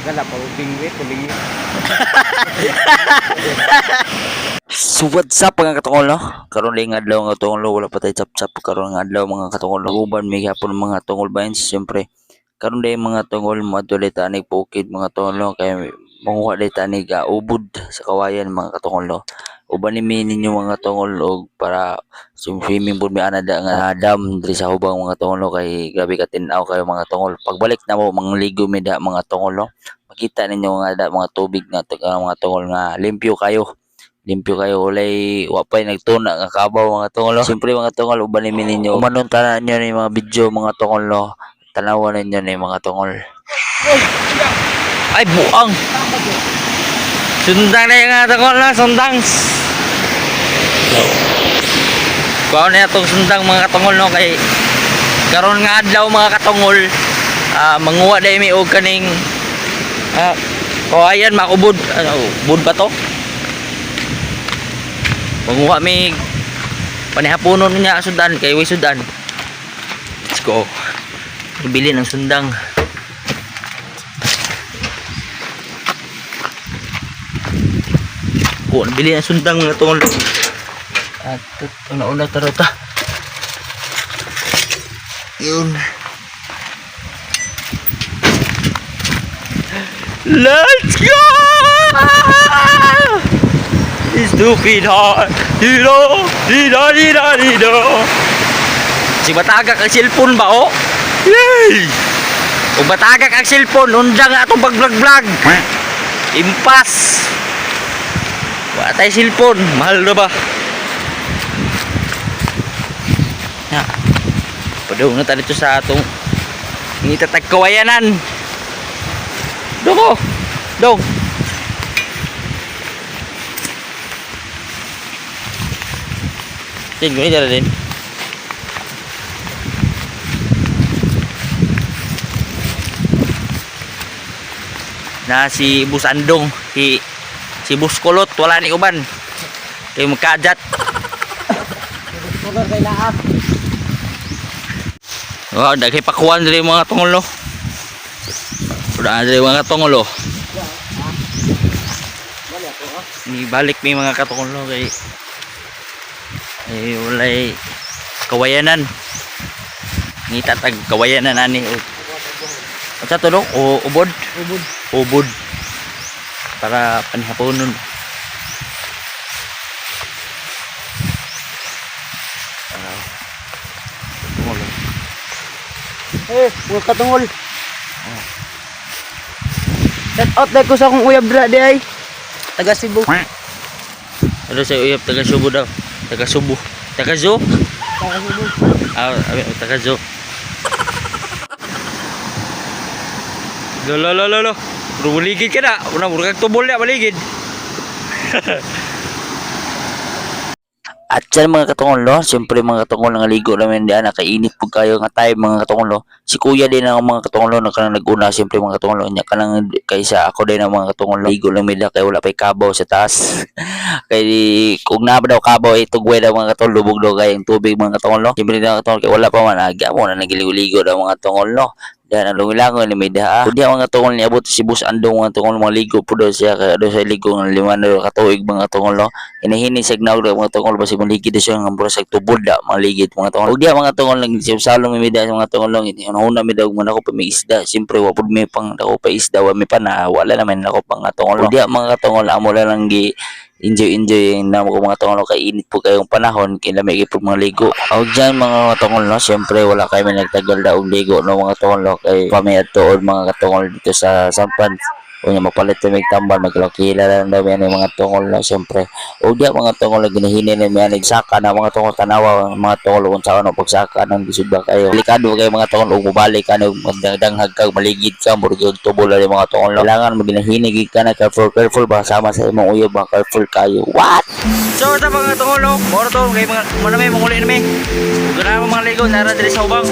Gala pa bingwit, bingwit. So what's up mga katungol no? Karon lang adlaw nga tungol wala pa tay chap-chap karon nga adlaw mga katungol. Uban may hapon mga tungol bayan siyempre. Karon day mga tungol madulay tanig bukid mga tungol no? Kay manguha day tanig ubod sa kawayan mga katungol no. Uban ni ninyo mga tungol og para swimming pool mi ana da nga dam diri sa ubang mga tungol no? Kay grabe ka tin-aw kayo mga tungol. Pagbalik na mo mangligo mi da mga tungol no. Makita ninyo nga da mga tubig na mga tungol nga limpyo kayo ulay wapay nagtuna nga kabaw mga tungol no? Siyempre mga tungol uban ni ninyo umanon tanan nyo ni mga video mga tungol no. Tanawan ninyo ni mga tungol. Ay buang sundang na yung mga tungol no, sundang kuha na itong sundang mga katungol no. Kay karon nga adlaw mga katungol manguha dahil may og kaning kawayan makubod ubod ba to manguha may panihaponon niya sudan kay way sudan. Let's go ibili ng sundang. Bili ng sundang mga tungol at una-una tarota yun. Let's go! Stupid heart. Dino. Si batagak ang cellphone ba oh? Yay! Kung batagak ang cellphone, undang nga itong pag-vlog. Impas. Wala tayo cellphone. Mahal na ba? Ya. Padung na tayo dito sa atong itatag kawayanan. Dong oh. Dong. Din gini dala din. Na si Bus Andong, si Bus Kulot wala ni uban. Kay magkajat. Tulor kay laap. Oh, daghay pakuan diri mga tungol no. Udah diri mga tungol oh. Ni balik mi mga katungol no kay walay kawayanan ni tatag kawayanan ani o sa tulong o ubod para panihaponon Mga katungol. Set out na ko sa akong uyab dra di ay. Taga Cebu. Ano sa uyab taga Cebu daw? Taga Cebu. Taga Zo? Taga Cebu. Taga Zo. Lolo. Bro baligid ka na. Una burag tubol na baligid. At dyan mga katungol no, siyempre mga katungol nga ligo namin diyan nakainit po kayo nga tayo mga katungol no. Si kuya din ang mga katungol no, kanang naguna siyempre mga katungol no, nya kanang kaysa ako din ang mga katungol no. Ligo lang nila kay wala pay kabaw sa taas. Kay kung na daw kabaw itugway daw mga katungol lubog daw kay ang tubig mga katungol no. Siyempre mga katungol kay wala pa man aga mo na nagiligo-ligo daw mga katungol no. Dan ang lungilangon ni may daha. Kundi ang mga tungol niya abot si Bus Andong mga tungol mga ligo po daw siya kaya daw sa ligo ng 5 katuig mga tungol no. Hinahini signaw daw mga tungol basi maligid siya ng mura sa tubod da maligid mga tungol. Ug diya mga tungol lang siya salong mi da mga tungol lang una mi daw man ako pa may isda. Siyempre wa pud mi pang ako pa isda wa mi pa na wala naman ako pang tungol. Ug diya mga tungol amo lang gi enjoy na mo mga tungol kay init po kayong panahon kay lamig po mga ligo. Og diyan mga tungol no, siyempre wala kay man nagtagal da og ligo no mga tungol no, kay pamiyad tuod mga katungol dito sa Sampan. Unya mapalit mi tambal magkilala lang daw yan mga tungol no siyempre. Og diya mga tungol ginahini na mi saka na mga tungol tanawa mga tungol kung saan pagsaka nang bisud ba kayo. Delikado kay mga tungol og mobalik ka og magdanghag kag maligid ka murag tubol lang mga tungol no. Kailangan maginahinigig ka na careful ba sama sa imong uyab ba careful kayo. What? So ta mga tungol no, moro to kay mga manami manguli na mi. Ug mga ligo nara diri sa ubang.